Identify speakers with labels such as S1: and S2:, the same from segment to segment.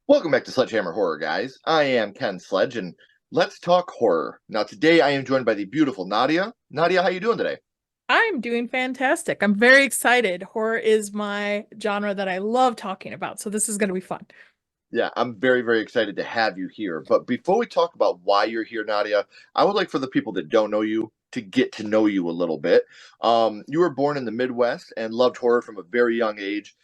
S1: Welcome back to Sledgehammer Horror, guys. I am Ken Sledge, and let's talk horror. Now, today I am joined by the beautiful Nadia. Nadia, how you doing today?
S2: I'm doing fantastic. I'm very excited. Horror is my genre that I love talking about, so this is going to be fun.
S1: Yeah, I'm very, very excited to have you here. But before we talk about why you're here, Nadia, I would like for the people that don't know you to get to know you a little bit. You were born in the Midwest and loved horror from a very young age.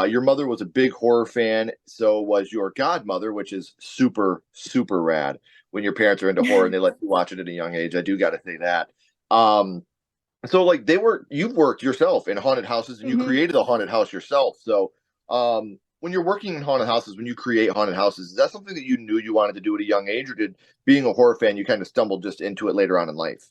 S1: Your mother was a big horror fan, so was your godmother, which is super, super rad when your parents are into horror and they let you watch it at a young age. I do got to say that. Um, So like you've worked yourself in haunted houses and you
S2: hmm
S1: created a haunted house yourself. So when you're working in haunted houses, when you create haunted houses, is that something that you knew you wanted to do at a young age, or did being a horror fan you kind of stumbled just into it later on in life?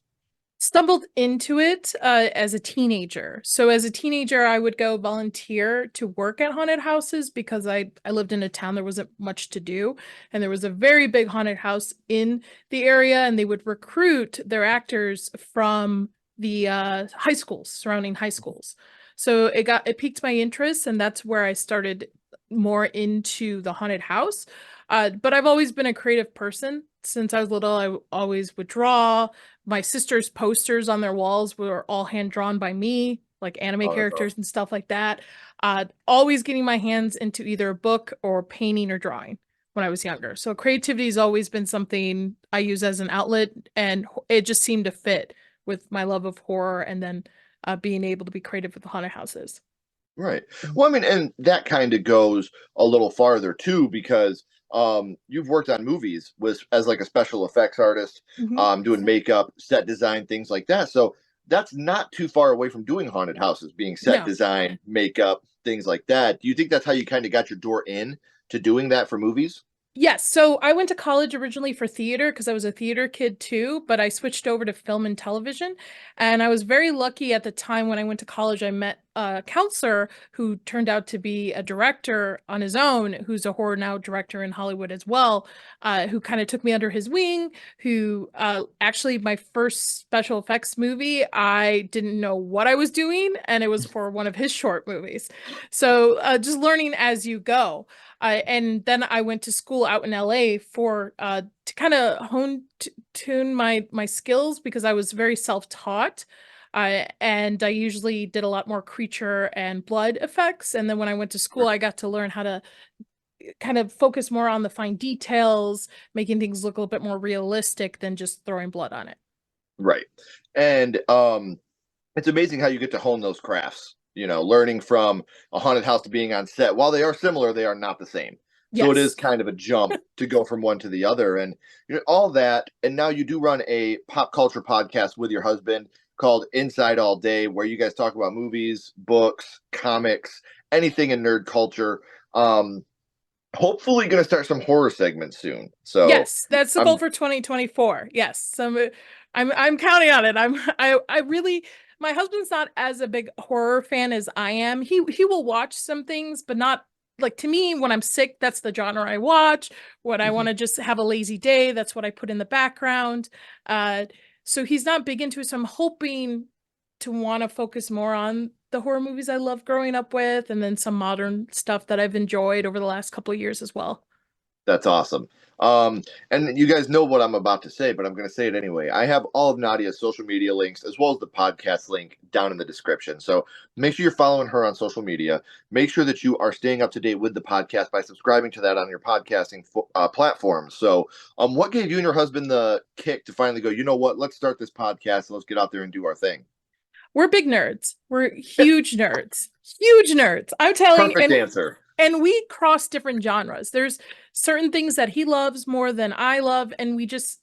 S2: Stumbled into it as a teenager. So as a teenager, I would go volunteer to work at haunted houses because I lived in a town there wasn't much to do, and there was a very big haunted house in the area, and they would recruit their actors from the high schools, surrounding high schools. So it piqued my interest, and that's where I started more into the haunted house. But I've always been a creative person. Since I was little, I always would draw. My sister's posters on their walls were all hand drawn by me, like anime
S1: Oh, that's
S2: characters
S1: awesome.
S2: and stuff like that. Always getting my hands into either a book or painting or drawing when I was younger. So creativity has always been something I use as an outlet, and it just seemed to fit with my love of horror and then being able to be creative with the haunted houses.
S1: Right. Well, I mean, and that kind of goes a little farther too, because you've worked on movies with as like a special effects artist,
S2: hmm
S1: doing makeup, set design, things like that. So that's not too far away from doing haunted houses, being set
S2: No.
S1: design, makeup, things like that. Do you think that's how you kind of got your door in to doing that for movies?
S2: Yes, so I went to college originally for theater because I was a theater kid too, but I switched over to film and television. And I was very lucky at the time when I went to college, I met a counselor who turned out to be a director on his own, who's a horror now director in Hollywood as well, who kind of took me under his wing, who actually my first special effects movie, I didn't know what I was doing, and it was for one of his short movies. So just learning as you go. And then I went to school out in LA for to kind of tune my skills because I was very self-taught. And I usually did a lot more creature and blood effects. And then when I went to school, I got to learn how to kind of focus more on the fine details, making things look a little bit more realistic than just throwing blood on it.
S1: Right. And it's amazing how you get to hone those crafts. Learning from a haunted house to being on set. While they are similar, they are not the same. So it is
S2: Yes.
S1: kind of a jump to go from one to the other, and all that. And now you do run a pop culture podcast with your husband called Inside All Day, where you guys talk about movies, books, comics, anything in nerd culture. Um, Hopefully, going to start some horror segments soon. So
S2: Yes, that's the goal
S1: I'm
S2: for 2024. Yes. I'm counting on it. I really my husband's not as a big horror fan as I am. He will watch some things, but not like to me when I'm sick, that's the genre I watch. When I want to just have a lazy day, that's what I put in the background. Uh so he's not big into it, so I'm hoping to want to focus more on the horror movies I love growing up with and then some modern stuff that I've enjoyed over the last couple of years as well.
S1: That's awesome. Um, and you guys know what I'm about to say, but I'm going to say it anyway. I have all of Nadia's social media links as well as the podcast link down in the description. So make sure you're following her on social media. Make sure that you are staying up to date with the podcast by subscribing to that on your podcasting platforms. So, what gave you and your husband the kick to finally go, you know what, let's start this podcast and let's get out there and do our thing?
S2: We're big nerds. We're
S1: Yeah,
S2: huge nerds. Huge nerds. I'm telling
S1: perfect answer.
S2: and we cross different genres. There's certain things that he loves more than I love, and we just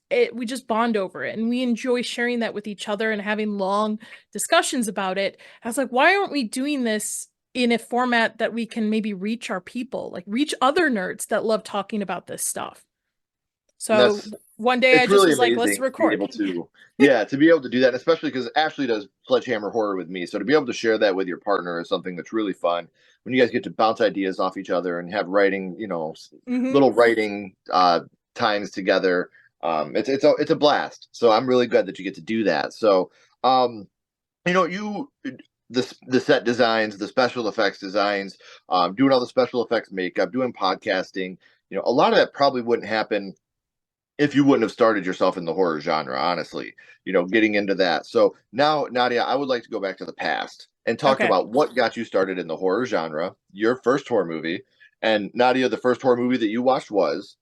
S2: bond over it, and we enjoy sharing that with each other and having long discussions about it. I was like, why aren't we doing this in a format that we can maybe reach our people, like reach other nerds that love talking about this stuff?
S1: And
S2: So one day I
S1: it's
S2: just
S1: really
S2: was like, let's
S1: amazing to be
S2: record.
S1: able to, yeah, to be able to do that, especially because Ashley does Sledgehammer Horror with me. So to be able to share that with your partner is something that's really fun when you guys get to bounce ideas off each other and have writing,
S2: hmm
S1: little writing times together. It's a blast. So I'm really glad that you get to do that. So, you the set designs, the special effects designs, doing all the special effects makeup, doing podcasting. a lot of that probably wouldn't happen if you wouldn't have started yourself in the horror genre, honestly, getting into that. So now, Nadia, I would like to go back to the past and talk
S2: Okay.
S1: about what got you started in the horror genre, your first horror movie. And Nadia, the first horror movie that you watched was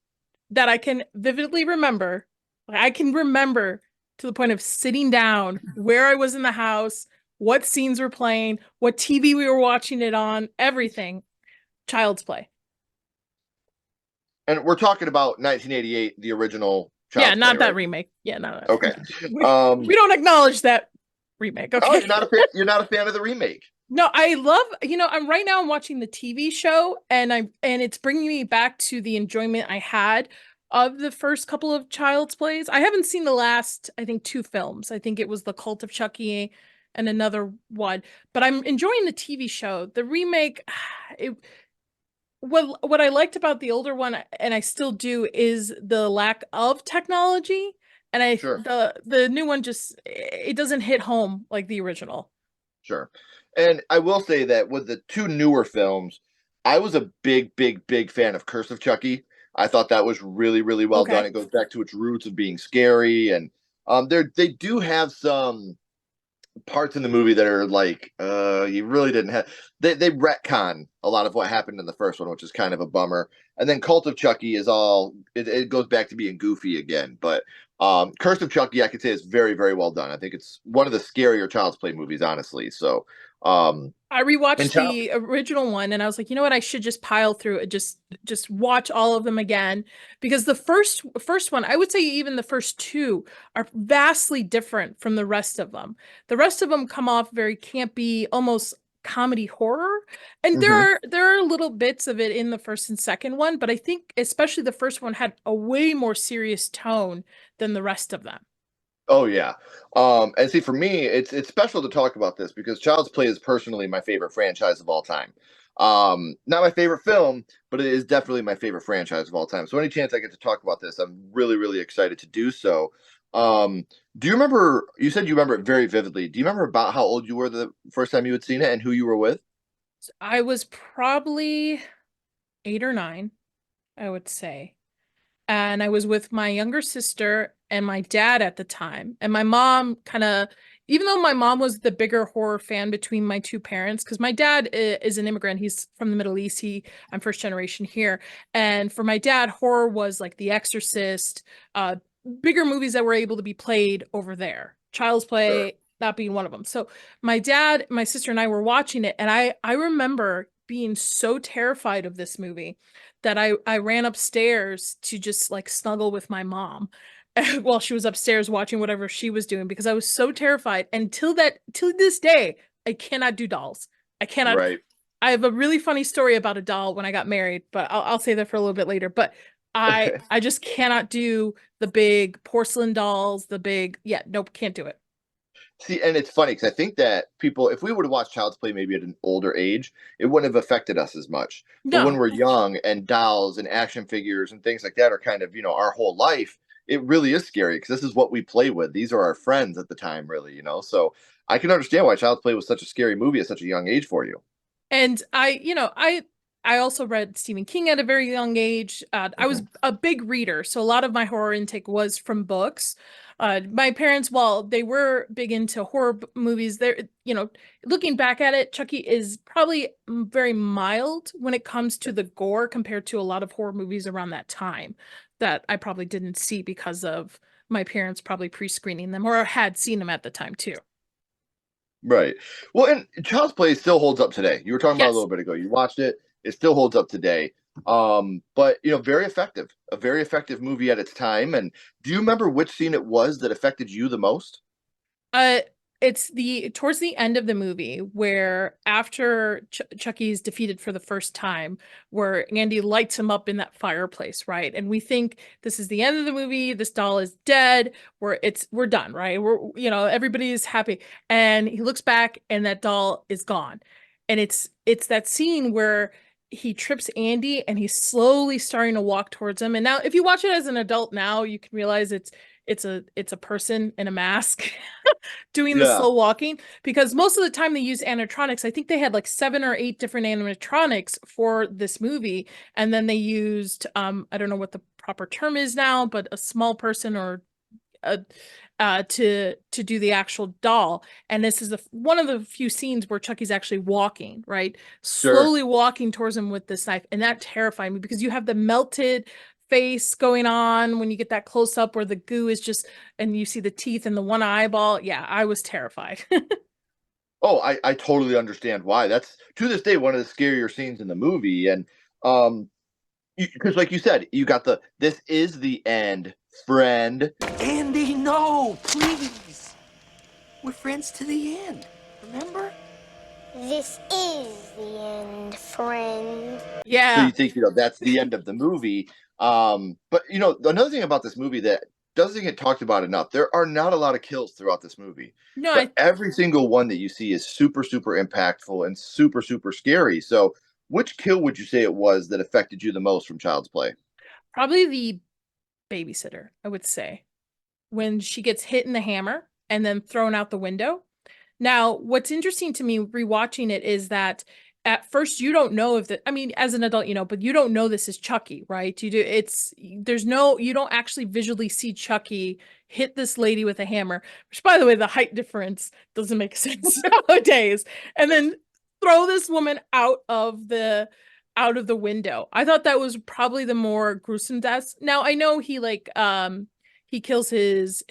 S2: That I can vividly remember. Like, I can remember to the point of sitting down, where I was in the house, what scenes were playing, what TV we were watching it on, everything. Child's Play.
S1: and we're talking about 1988, the original
S2: Yeah,
S1: Child's Play,
S2: not that
S1: right?
S2: remake. Yeah, not
S1: Okay.
S2: we don't acknowledge that remake.
S1: Oh,
S2: Okay.
S1: you're not a fan of the remake.
S2: No, I love, I'm right now I'm watching the TV show and it's bringing me back to the enjoyment I had of the first couple of Child's Plays. I haven't seen the last, I think, two films. I think it was The Cult of Chucky and another one, but I'm enjoying the TV show. The remake, it, what I liked about the older one, and I still do, is the lack of technology. And
S1: Sure.
S2: the new one just it doesn't hit home like the original.
S1: Sure. And I will say that with the two newer films, I was a big, big, big fan of Curse of Chucky. I thought that was really, really well done.
S2: Okay.
S1: It goes back to its roots of being scary, and they do have some parts in the movie that are like you really didn't have they retcon a lot of what happened in the first one, which is kind of a bummer. And then Cult of Chucky is it goes back to being goofy again. But Curse of Chucky, I could say, is very, very well done. I think it's one of the scarier Child's Play movies, honestly. So
S2: I
S1: and
S2: rewatched
S1: child
S2: the original one and I was like, you know what, I should just pile through it, just watch all of them again because the first one, I would say even the first two are vastly different from the rest of them. The rest of them come off very campy, almost comedy horror. And there
S1: Mhm.
S2: are there are little bits of it in the first and second one, but I think especially the first one had a way more serious tone than the rest of them.
S1: Oh yeah. And see, for me, it's special to talk about this because Child's Play is personally my favorite franchise of all time. Not my favorite film, but it is definitely my favorite franchise of all time. So any chance I get to talk about this, I'm really, really excited to do so. Um, do you remember? You said you remember it very vividly. Do you remember about how old you were the first time you had seen it and who you were with?
S2: I was probably 8 or 9, I would say. And I was with my younger sister and my dad at the time. And my mom kind of, even though my mom was the bigger horror fan between my two parents, because my dad is an immigrant, he's from the Middle East. I'm first generation here. And for my dad, horror was like The Exorcist, uh, bigger movies that were able to be played over there. Child's
S1: Sure.
S2: Play not being one of them. So my dad, my sister, and I were watching it, and I remember being so terrified of this movie that I ran upstairs to just like snuggle with my mom while she was upstairs watching whatever she was doing because I was so terrified. And till this day, I cannot do dolls. I cannot.
S1: Right.
S2: I have a really funny story about a doll when I got married, but I'll say that for a little bit later. But I just cannot do the big porcelain dolls, the big, yeah, nope, can't do it.
S1: See, and it's funny because I think that people, if we would have watched Child's Play maybe at an older age, it wouldn't have affected us as much. But when
S2: No.
S1: we're young and dolls and action figures and things like that are kind of, our whole life, it really is scary because this is what we play with. These are our friends at the time, really. So I can understand why Child's Play was such a scary movie at such a young age for you.
S2: And I also read Stephen King at a very young age. I was
S1: Hmm.
S2: a big reader, so a lot of my horror intake was from books. My parents, while they were big into horror movies, looking back at it, Chucky is probably very mild when it comes to the gore compared to a lot of horror movies around that time that I probably didn't see because of my parents probably pre-screening them or had seen them at the time too.
S1: Right. Well, and Child's Play still holds up today. You were talking about it a
S2: Yes.
S1: little bit ago. You watched it. It still holds up today. But very effective. A very effective movie at its time. And do you remember which scene it was that affected you the most?
S2: Uh, it's the towards the end of the movie where after Chucky's defeated for the first time, where Andy lights him up in that fireplace, right? And we think this is the end of the movie. This doll is dead. We're done, right? Everybody is happy. And he looks back and that doll is gone. And it's that scene where he trips Andy and he's slowly starting to walk towards him. And now if you watch it as an adult now, you can realize it's a person in a mask. doing the
S1: Yeah,
S2: slow walking, because most of the time they use animatronics. I think they had like 7 or 8 different animatronics for this movie, and then they used I don't know what the proper term is now, but a small person or a to do the actual doll. And this is one of the few scenes where Chucky's actually walking, right?
S1: sure.
S2: Slowly walking towards him with this knife. And that terrified me because you have the melted face going on when you get that close up where the goo is just, and you see the teeth and the one eyeball. Yeah, I was terrified.
S1: Oh, I totally understand why. That's to this day one of the scarier scenes in the movie, and um, because like you said, you got the this is the end, friend.
S3: Andy, no, please. We're friends to the end, remember?
S4: This is the end, friend.
S1: So
S2: Yeah.
S1: you think that's the end of the movie. But another thing about this movie that doesn't get talked about enough, there are not a lot of kills throughout this movie,
S2: No,
S1: but every single one that you see is super super impactful and super super scary. So which kill would you say it was that affected you the most from Child's Play?
S2: probably the babysitter, I would say, when she gets hit in the hammer and then thrown out the window. Now, what's interesting to me rewatching it is that at first you don't know if I mean, as an adult, but you don't know this is Chucky, right? You don't actually visually see Chucky hit this lady with a hammer, which by the way, the height difference doesn't make sense nowadays. And then throw this woman out of the window. I thought that was probably the more gruesome death. Now, I know he kills his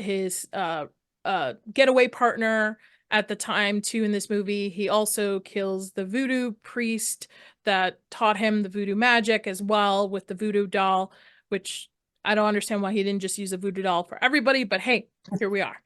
S2: getaway partner at the time too in this movie. He also kills the voodoo priest that taught him the voodoo magic as well with the voodoo doll, which I don't understand why he didn't just use a voodoo doll for everybody, but hey, here we are.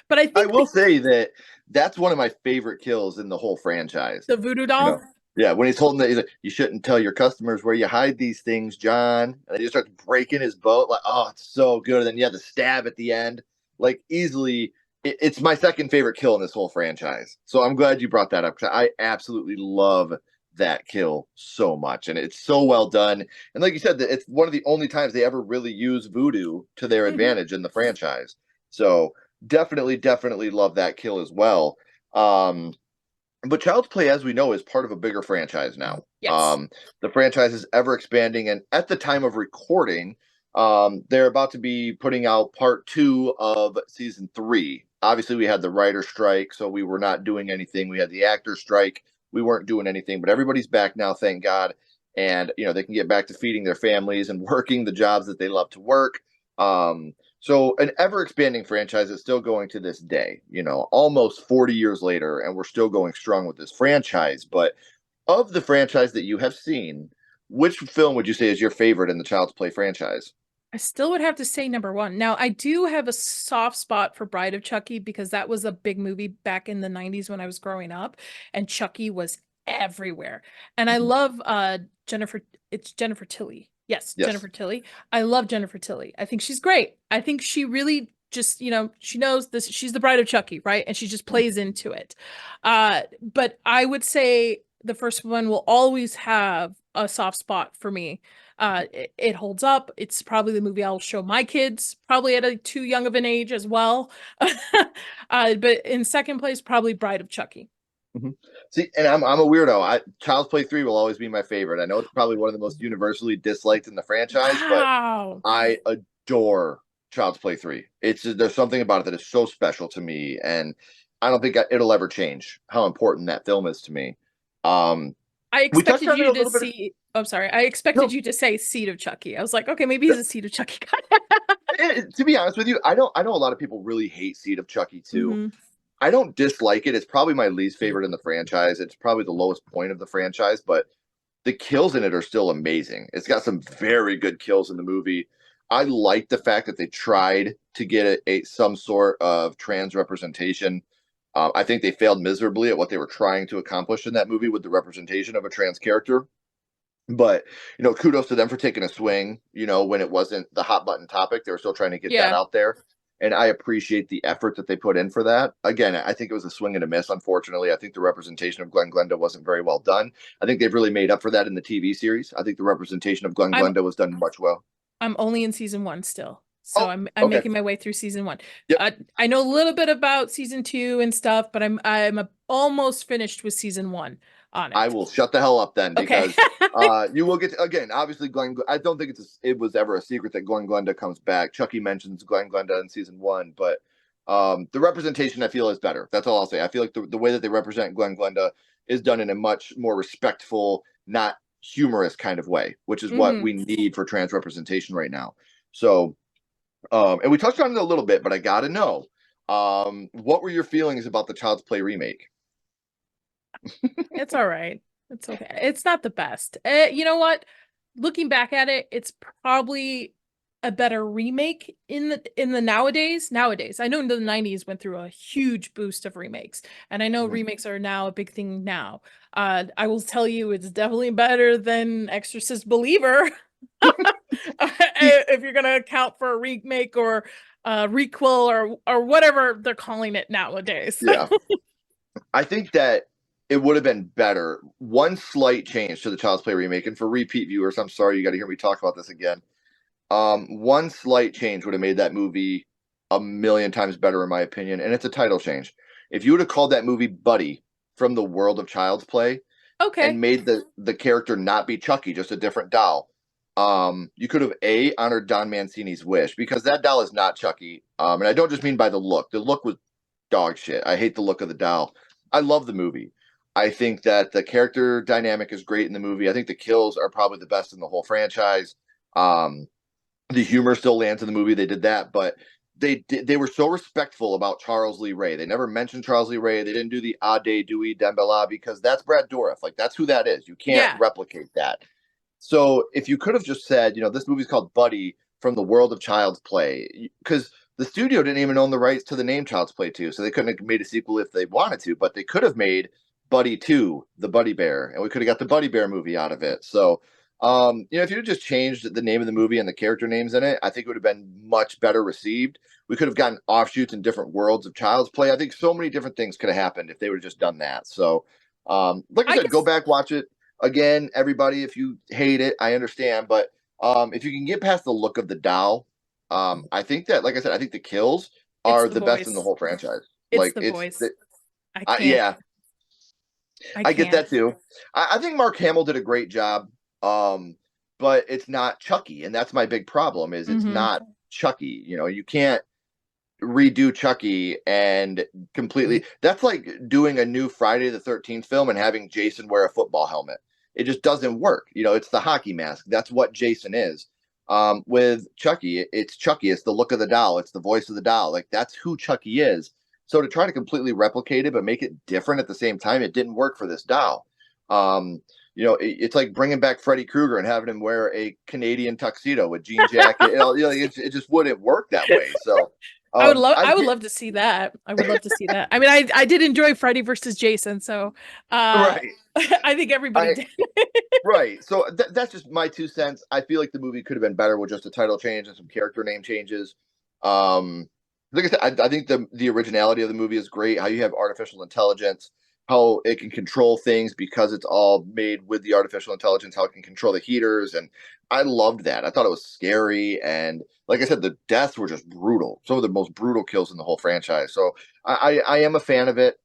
S2: But I
S1: I
S2: think
S1: will say that that's one of my favorite kills in the whole franchise.
S2: the voodoo
S1: You know,
S2: doll.
S1: yeah, when he's holding he's like, you shouldn't tell your customers where you hide these things, John. And he just starts breaking his boat. Like, oh, it's so good. And then you have the stab at the end. Like, easily, it's my second favorite kill in this whole franchise. So I'm glad you brought that up because I absolutely love that kill so much. And it's so well done. And like you said, it's one of the only times they ever really use voodoo to their
S2: Mhm.
S1: advantage in the franchise. So definitely, definitely love that kill as well. Um, but Child's Play, as we know, is part of a bigger franchise now.
S2: Yes.
S1: The franchise is ever expanding, and at the time of recording, they're about to be putting out part two of season three. Obviously, we had the writer strike, so we were not doing anything. We had the actor strike, we weren't doing anything. But everybody's back now, thank God, and they can get back to feeding their families and working the jobs that they love to work. So an ever expanding franchise is still going to this day, almost 40 years later, and we're still going strong with this franchise. But of the franchise that you have seen, which film would you say is your favorite in the Child's Play franchise?
S2: I still would have to say number one. Now, I do have a soft spot for Bride of Chucky because that was a big movie back in the 90s when I was growing up, and Chucky was everywhere. And I
S1: Mhm.
S2: love it's Jennifer Tilly. Yes,
S1: Yes.
S2: Jennifer Tilly. I love Jennifer Tilly. I think she's great. I think she really just, she knows this, she's the Bride of Chucky, right? And she just plays into it. But I would say the first one will always have a soft spot for me. It holds up. It's probably the movie I'll show my kids, probably at a too young of an age as well. But in second place, probably Bride of Chucky.
S1: Mhm. See, and I'm a weirdo. Child's Play 3 will always be my favorite. I know it's probably one of the most universally disliked in the franchise, but
S2: Wow.
S1: I adore Child's Play 3. There's something about it that is so special to me, and I don't think it'll ever change how important that film is to me. Um,
S2: I
S1: we touched
S2: expected
S1: on it
S2: you
S1: a
S2: to
S1: little bit.
S2: see. I'm sorry. I expected
S1: No,
S2: you to say Seed of Chucky. I was like, okay, maybe he's a Seed of Chucky guy.
S1: to be honest with you, I know a lot of people really hate Seed of Chucky too.
S2: Hmm.
S1: I don't dislike it. It's probably my least favorite in the franchise. It's probably the lowest point of the franchise, but the kills in it are still amazing. It's got some very good kills in the movie. I like the fact that they tried to get some sort of trans representation. I think they failed miserably at what they were trying to accomplish in that movie with the representation of a trans character. But kudos to them for taking a swing. When it wasn't the hot button topic, they were still trying to get that
S2: Yeah.
S1: out there, and I appreciate the effort that they put in for that. Again, I think it was a swing and a miss. Unfortunately, I think the representation of Glenn Glenda wasn't very well done. I think they've really made up for that in the TV series. I think the representation of Glenn
S2: I'm
S1: Glenda was done much well.
S2: I'm only in season one still. So
S1: Oh,
S2: I'm
S1: okay.
S2: making my way through season 1.
S1: Yep.
S2: I know a little bit about season 2 and stuff, but almost finished with season 1 on
S1: I
S2: it.
S1: will shut the hell up then
S2: Okay.
S1: because you will get to, again. Obviously, I don't think it was ever a secret that Glenn Glenda comes back. Chucky mentions Glenn Glenda in season 1, but the representation I feel is better. That's all I'll say. I feel like the way that they represent Glenn Glenda is done in a much more respectful, not humorous kind of way, which is what
S2: hmm
S1: we need for trans representation right now. So, and we touched on it a little bit, but I got to know, what were your feelings about the Child's Play remake?
S2: It's all right. It's okay. It's not the best. You know what? Looking back at it, it's probably a better remake in the nowadays. Nowadays, I know in the 90s went through a huge boost of remakes, and I know
S1: Mhm.
S2: remakes are now a big thing now. I will tell you, it's definitely better than Exorcist Believer. If you're gonna account for a remake or a requel or whatever they're calling it nowadays.
S1: Yeah. I think that it would have been better. One slight change to the Child's Play remake, and for repeat viewers, I'm sorry you got to hear me talk about this again. One slight change would have made that movie a million times better, in my opinion, and it's a title change. If you would have called that movie Buddy from the world of Child's Play and
S2: Okay.
S1: made the character not be Chucky, just a different doll, you could have honored Don Mancini's wish because that doll is not Chucky. And I don't just mean by the look. The look was dog shit. I hate the look of the doll. I love the movie. I think that the character dynamic is great in the movie. I think the kills are probably the best in the whole franchise. Um, the humor still lands in the movie. They did that, but they were so respectful about Charles Lee Ray. They never mentioned Charles Lee Ray. They didn't do the Ade Dewey Dembele because that's Brad Dourif. Like that's who that is. You can't
S2: Yeah.
S1: replicate that. So if you could have just said, this movie's called Buddy from the world of Child's Play, because the studio didn't even own the rights to the name Child's Play 2, so they couldn't have made a sequel if they wanted to, but they could have made Buddy 2, the Buddy Bear, and we could have got the Buddy Bear movie out of it. So, if you had just changed the name of the movie and the character names in it, I think it would have been much better received. We could have gotten offshoots in different worlds of Child's Play. I think so many different things could have happened if they would have just done that. So, like I
S2: I
S1: said, go
S2: guess
S1: back, watch it again, everybody. If you hate it, I understand, but if you can get past the look of the doll, I think that, like I said, I think the kills
S2: it's
S1: are
S2: the
S1: the best in the
S2: voice.
S1: whole franchise.
S2: It's
S1: Like
S2: the voice. I can't.
S1: yeah,
S2: I
S1: I get
S2: can't.
S1: that too. I think Mark Hamill did a great job, but it's not Chucky, and that's my big problem. Is it's
S2: hmm
S1: not Chucky. You can't redo Chucky and completely. That's like doing a new Friday the 13th film and having Jason wear a football helmet. It just doesn't work. It's the hockey mask. That's what Jason is. With Chucky, it's Chucky. It's the look of the doll. It's the voice of the doll. Like that's who Chucky is. So to try to completely replicate it but make it different at the same time, it didn't work for this doll. It's like bringing back Freddy Krueger and having him wear a Canadian tuxedo with jean jacket. It just wouldn't work that way. So I
S2: I would
S1: get
S2: love to see that. I would love to see that. I mean, I did enjoy Freddy versus Jason, so
S1: right.
S2: I think everybody
S1: I
S2: did.
S1: right. So that's just my 2 cents. I feel like the movie could have been better with just a title change and some character name changes. Um, like I said, I think the originality of the movie is great. How you have artificial intelligence, how it can control things because it's all made with the artificial intelligence, how it can control the heaters, and I loved that. I thought it was scary, and like I said, the deaths were just brutal. Some of the most brutal kills in the whole franchise. So I am a fan of it.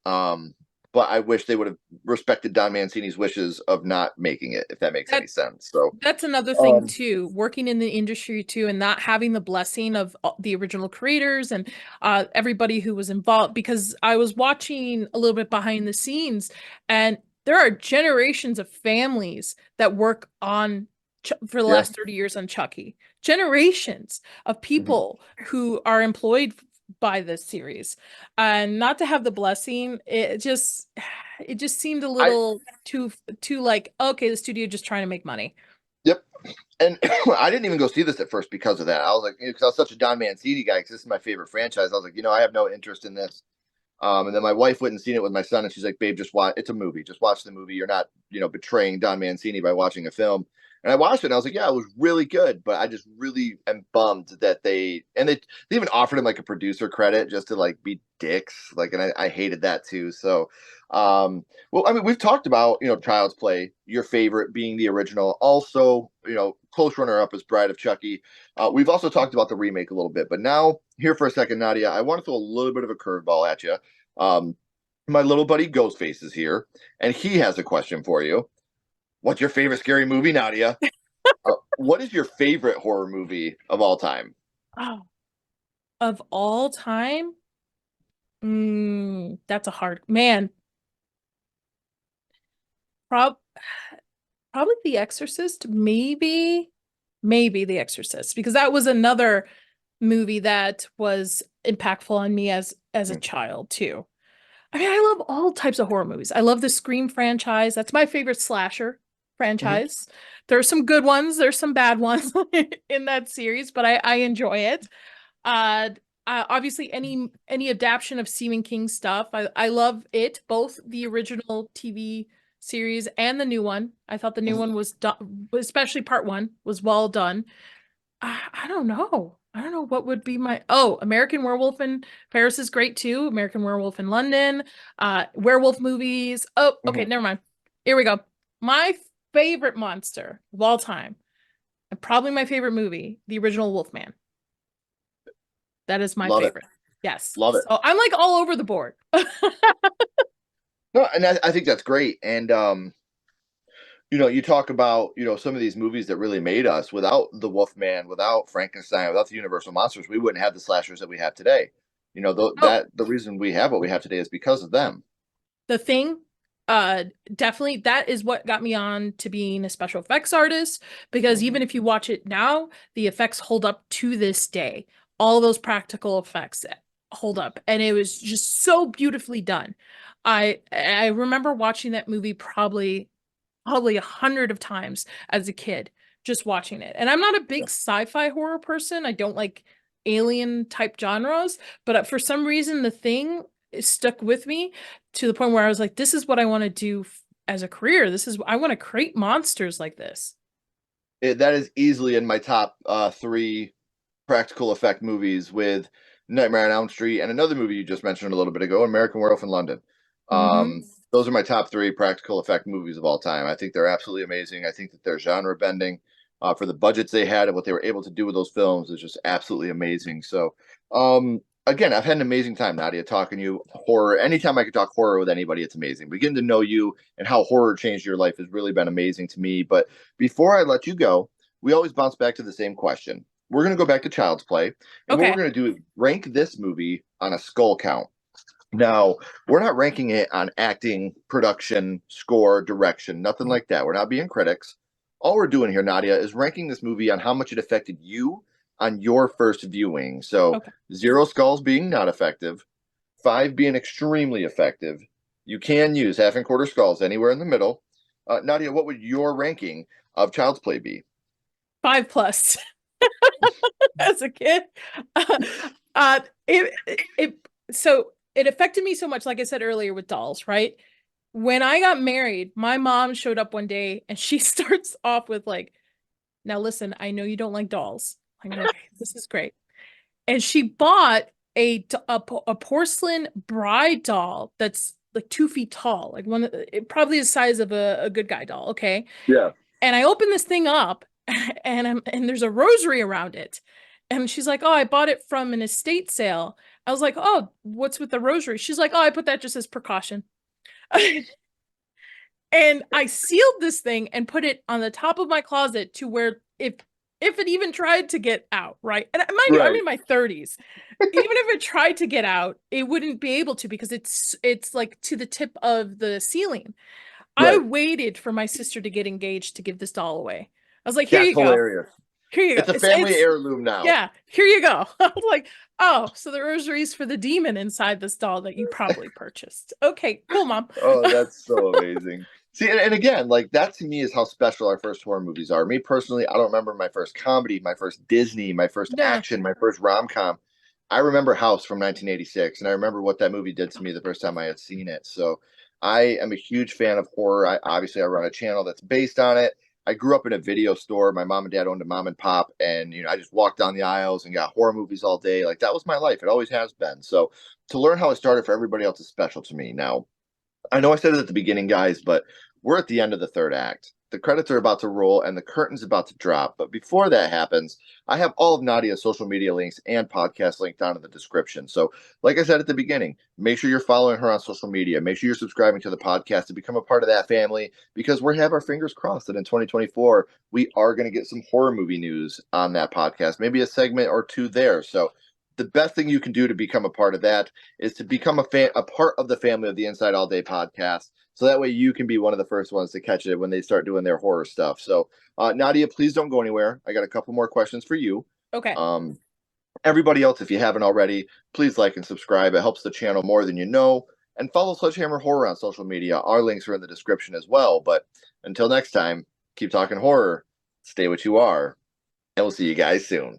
S1: But I wish they would have respected Don Mancini's wishes of not making it, if that makes any
S2: That
S1: sense. So,
S2: That's another thing
S1: um,
S2: too, working in the industry too, and not having the blessing of the original creators and everybody who was involved. Because I was watching a little bit behind the scenes, and there are generations of families that work on for the
S1: yeah,
S2: last 30 years on Chucky. Generations of
S1: mhm.
S2: people who are employed by this series, and not to have the blessing, it just seemed a
S1: I
S2: little too like, okay, the studio just trying to make money.
S1: yep. And I didn't even go see this at first because of that. I was like, because I was such a Don Mancini guy, because this is my favorite franchise. I was like, I have no interest in this. And then my wife went and seen it with my son, and she's like, "Babe, just watch. It's a movie. Just watch the movie. You're not, betraying Don Mancini by watching a film." And I watched it and I was like, yeah, it was really good, but I just really am bummed that they even offered him like a producer credit just to like be dicks. Like, and I hated that too. So, well, I mean, we've talked about, Child's Play, your favorite being the original. Also, close runner up is Bride of Chucky. We've also talked about the remake a little bit, but now here for a second, Nadia, I want to throw a little bit of a curveball at you. Um, my little buddy Ghostface is here, and he has a question for you. What's your favorite scary movie, Nadia? What is your favorite horror movie of all time?
S2: Oh, of all time? That's a hard man. Prob Probably The Exorcist, maybe The Exorcist, because that was another movie that was impactful on me as a
S1: Mm-hmm.
S2: child too. I mean, I love all types of horror movies. I love the Scream franchise. That's my favorite slasher franchise. There are some good ones, there's some bad ones in that series, but I enjoy it. Uh, Obviously any adaptation of Stephen King stuff. I love it, both the original TV series and the new one. I thought the new one was done, especially part one, was well done. I don't know. I don't know what would be my American Werewolf in Paris is great too. American Werewolf in London, werewolf movies. Oh, okay,
S1: Mm-hmm.
S2: never mind. Here we go. My favorite monster of all time, and probably my favorite movie, the original Wolfman. That is my
S1: Love it.
S2: favorite. Yes.
S1: Love it.
S2: So I'm like all over the board.
S1: No, and I think that's great. And you talk about, some of these movies that really made us. Without the Wolfman, without Frankenstein, without the Universal monsters, we wouldn't have the slashers that we have today.
S2: Oh,
S1: The reason we have what we have today is because of them.
S2: The Thing, definitely that is what got me on to being a special effects artist, because
S1: Mhm.
S2: even if you watch it now, the effects hold up to this day. All those practical effects hold up, and it was just so beautifully done. I remember watching that movie probably 100 of times as a kid, just watching it. And I'm not a
S1: Yeah.
S2: big sci-fi horror person. I don't like alien type genres, but for some reason, The Thing stuck with me to the point where I was like, this is what I want to do as a career. I want to create monsters like this.
S1: That is easily in my top three practical effect movies, with Nightmare on Elm Street and another movie you just mentioned a little bit ago, American Werewolf in London.
S2: Hmm.
S1: Those are my top three practical effect movies of all time. I think they're absolutely amazing. I think that they're genre bending for the budgets they had and what they were able to do with those films is just absolutely amazing. So, again, I've had an amazing time, Nadia, talking to you horror. Anytime I can talk horror with anybody, it's amazing. But getting to know you and how horror changed your life has really been amazing to me. But before I let you go, we always bounce back to the same question. We're going to go back to Child's Play. And what we're
S2: Okay.
S1: going to do is rank this movie on a skull count. Now, we're not ranking it on acting, production, score, direction, nothing like that. We're not being critics. All we're doing here, Nadia, is ranking this movie on how much it affected you on your first viewing. So,
S2: Okay.
S1: 0 skulls being not effective, 5 being extremely effective. You can use half and quarter skulls anywhere in the middle. Nadia, what would your ranking of Child's Play be?
S2: 5+ as a kid. Uh, so it affected me so much, like I said earlier, with dolls, right? When I got married, my mom showed up one day and she starts off with like, now listen, I know you don't like dolls. I'm like, okay, this is great. And she bought a porcelain bride doll that's like 2 feet tall, like probably the size of a good guy doll. Okay.
S1: Yeah.
S2: And I open this thing up and there's a rosary around it. And she's like, "Oh, I bought it from an estate sale." I was like, "Oh, what's with the rosary?" She's like, "Oh, I put that just as precaution." And I sealed this thing and put it on the top of my closet to where if it even tried to get out, right? And mind you, I'm
S1: Right.
S2: in my 30s. Even if it tried to get out, it wouldn't be able to because it's like to the tip of the ceiling. I
S1: Right.
S2: waited for my sister to get engaged to give this doll away. I was like, "Here
S1: That's
S2: you go.
S1: hilarious.
S2: Here you go."
S1: It's a family heirloom now.
S2: Yeah, here you go. I was like, "Oh, so the rosary's for the demon inside this doll that you probably purchased." Okay, cool, mom.
S1: Oh, that's so amazing. See, and again, like that to me is how special our first horror movies are. Me personally, I don't remember my first comedy, my first Disney, my first
S2: Yeah.
S1: action, my first rom com. I remember House from 1986, and I remember what that movie did to me the first time I had seen it. So I am a huge fan of horror. I run a channel that's based on it. I grew up in a video store. My mom and dad owned a mom and pop, and I just walked down the aisles and got horror movies all day. Like that was my life. It always has been. So to learn how it started for everybody else is special to me. Now, I know I said it at the beginning, guys, but we're at the end of the third act. The credits are about to roll and the curtain's about to drop. But before that happens, I have all of Nadia's social media links and podcast linked down in the description. So, like I said at the beginning, make sure you're following her on social media. Make sure you're subscribing to the podcast to become a part of that family because we have our fingers crossed that in 2024, we are going to get some horror movie news on that podcast, maybe a segment or two there. So, the best thing you can do to become a part of that is to become a part of the family of the Inside All Day podcast. So that way you can be one of the first ones to catch it when they start doing their horror stuff. So, Nadia, please don't go anywhere. I got a couple more questions for you.
S2: Okay.
S1: Everybody else, if you haven't already, please like and subscribe. It helps the channel more than you know. And follow Sledgehammer Horror on social media. Our links are in the description as well. But until next time, keep talking horror, stay what you are, and we'll see you guys soon.